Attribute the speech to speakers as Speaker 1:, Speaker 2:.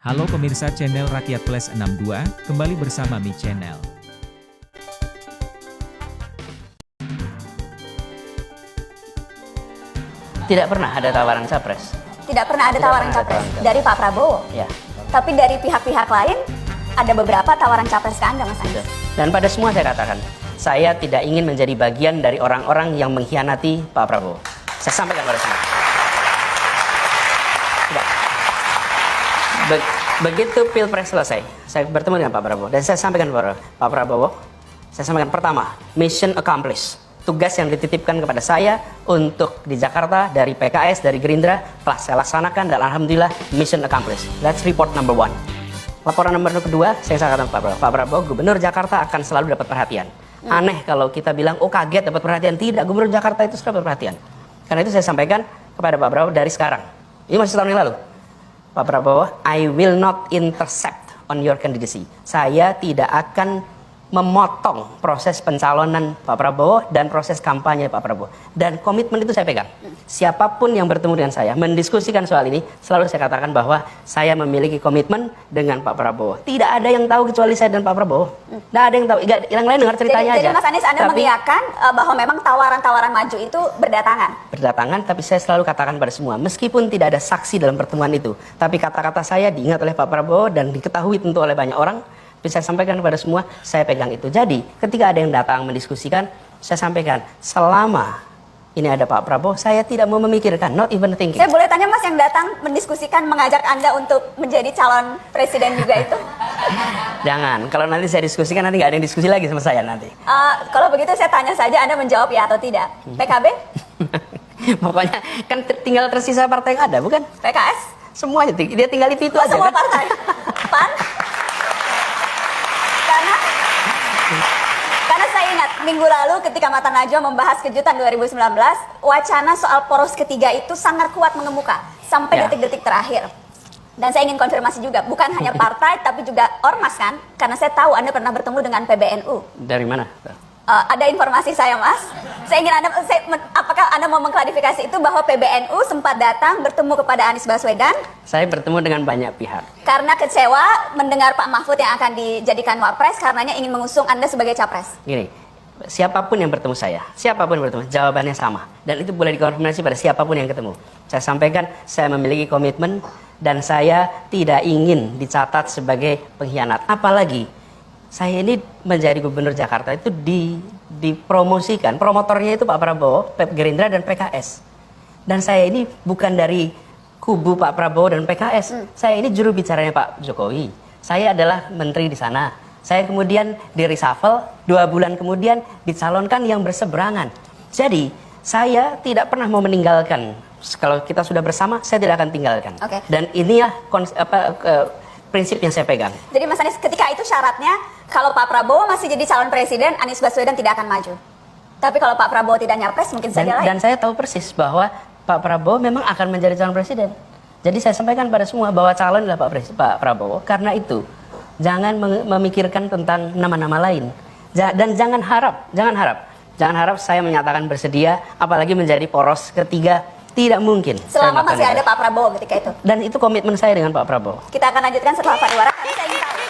Speaker 1: Halo pemirsa channel Rakyat Plus 62, kembali bersama Mi Channel.
Speaker 2: Tidak pernah ada tawaran capres.
Speaker 3: Tidak pernah ada
Speaker 2: Tidak
Speaker 3: tawaran
Speaker 2: pernah ada
Speaker 3: capres
Speaker 2: tawaran
Speaker 3: dari Pak Prabowo.
Speaker 2: Ya.
Speaker 3: Tapi dari pihak-pihak lain ada beberapa tawaran capres ke Anda, Mas Anies.
Speaker 2: Dan pada semua saya katakan, saya tidak ingin menjadi bagian dari orang-orang yang mengkhianati Pak Prabowo. Saya sampaikan pada semua. Tidak. Begitu Pilpres selesai, saya bertemu dengan Pak Prabowo dan saya sampaikan kepada Pak Prabowo, saya sampaikan pertama, mission accomplished. Tugas yang dititipkan kepada saya untuk di Jakarta dari PKS, dari Gerindra telah saya laksanakan dan alhamdulillah mission accomplished. That's report number one. Laporan nomor kedua, saya sampaikan kepada Pak Prabowo, Gubernur Jakarta akan selalu dapat perhatian. Aneh kalau kita bilang, oh kaget dapat perhatian. Tidak, Gubernur Jakarta itu sudah dapat perhatian. Karena itu saya sampaikan kepada Pak Prabowo dari sekarang. Ini masih setahun yang lalu. Pak Prabowo, I will not intercept on your candidacy. Saya tidak akan memotong proses pencalonan Pak Prabowo dan proses kampanye Pak Prabowo. Dan komitmen itu saya pegang. Siapapun yang bertemu dengan saya, mendiskusikan soal ini, selalu saya katakan bahwa saya memiliki komitmen dengan Pak Prabowo. Tidak ada yang tahu kecuali saya dan Pak Prabowo. Tidak ada yang tahu. Yang lain dengar ceritanya aja.
Speaker 3: Jadi Mas Anies, Anda mengiyakan bahwa memang tawaran-tawaran maju itu berdatangan? Berdatangan,
Speaker 2: tapi saya selalu katakan pada semua, meskipun tidak ada saksi dalam pertemuan itu, tapi kata-kata saya diingat oleh Pak Prabowo dan diketahui tentu oleh banyak orang. Saya sampaikan kepada semua, saya pegang itu. Jadi, ketika ada yang datang mendiskusikan, saya sampaikan, selama ini ada Pak Prabowo, saya tidak mau memikirkan, not even thinking.
Speaker 3: Saya boleh tanya Mas, yang datang mendiskusikan, mengajak Anda untuk menjadi calon presiden juga itu?
Speaker 2: Jangan, kalau nanti saya diskusikan, nanti nggak ada yang diskusi lagi sama saya nanti.
Speaker 3: Kalau begitu saya tanya saja, Anda menjawab ya atau tidak. PKB?
Speaker 2: Pokoknya, kan tinggal tersisa partai yang ada, bukan?
Speaker 3: PKS?
Speaker 2: Semuanya, dia tinggal itu aja.
Speaker 3: Semua
Speaker 2: kan?
Speaker 3: partai? PAN? Karena saya ingat minggu lalu ketika Mata Najwa membahas kejutan 2019, wacana soal poros ketiga itu sangat kuat mengemuka sampai detik-detik terakhir. Dan saya ingin konfirmasi juga, bukan hanya partai tapi juga ormas kan? Karena saya tahu Anda pernah bertemu dengan PBNU.
Speaker 2: Dari mana?
Speaker 3: Ada informasi saya, Mas. Saya ingin apakah Anda mau mengklarifikasi itu bahwa PBNU sempat datang bertemu kepada Anies Baswedan?
Speaker 2: Saya bertemu dengan banyak pihak.
Speaker 3: Karena kecewa mendengar Pak Mahfud yang akan dijadikan wapres, karenanya ingin mengusung Anda sebagai capres.
Speaker 2: Gini, siapapun yang bertemu saya, siapapun yang bertemu, jawabannya sama. Dan itu boleh dikonfirmasi pada siapapun yang ketemu. Saya sampaikan, saya memiliki komitmen dan saya tidak ingin dicatat sebagai pengkhianat. Apalagi, saya ini menjadi gubernur Jakarta itu dipromosikan, promotornya itu Pak Prabowo, Gerindra dan PKS. Dan saya ini bukan dari kubu Pak Prabowo dan PKS. Saya ini juru bicaranya Pak Jokowi. Saya adalah menteri di sana. Saya kemudian di reshuffle, 2 bulan kemudian dicalonkan yang berseberangan. Jadi, saya tidak pernah mau meninggalkan. Kalau kita sudah bersama, saya tidak akan tinggalkan. Dan inilah prinsip yang saya pegang.
Speaker 3: Jadi Mas Anies, ketika itu syaratnya, kalau Pak Prabowo masih jadi calon presiden, Anies Baswedan tidak akan maju. Tapi kalau Pak Prabowo tidak nyapres, mungkin saja lain.
Speaker 2: Dan saya tahu persis bahwa Pak Prabowo memang akan menjadi calon presiden. Jadi saya sampaikan pada semua bahwa calon adalah Pak Prabowo. Karena itu, jangan memikirkan tentang nama-nama lain. Dan jangan harap saya menyatakan bersedia, apalagi menjadi poros ketiga. Tidak mungkin.
Speaker 3: Selama masih ada Pak Prabowo ketika itu.
Speaker 2: Dan itu komitmen saya dengan Pak Prabowo.
Speaker 3: Kita akan lanjutkan setelah pariwara. Saya ingin tahu.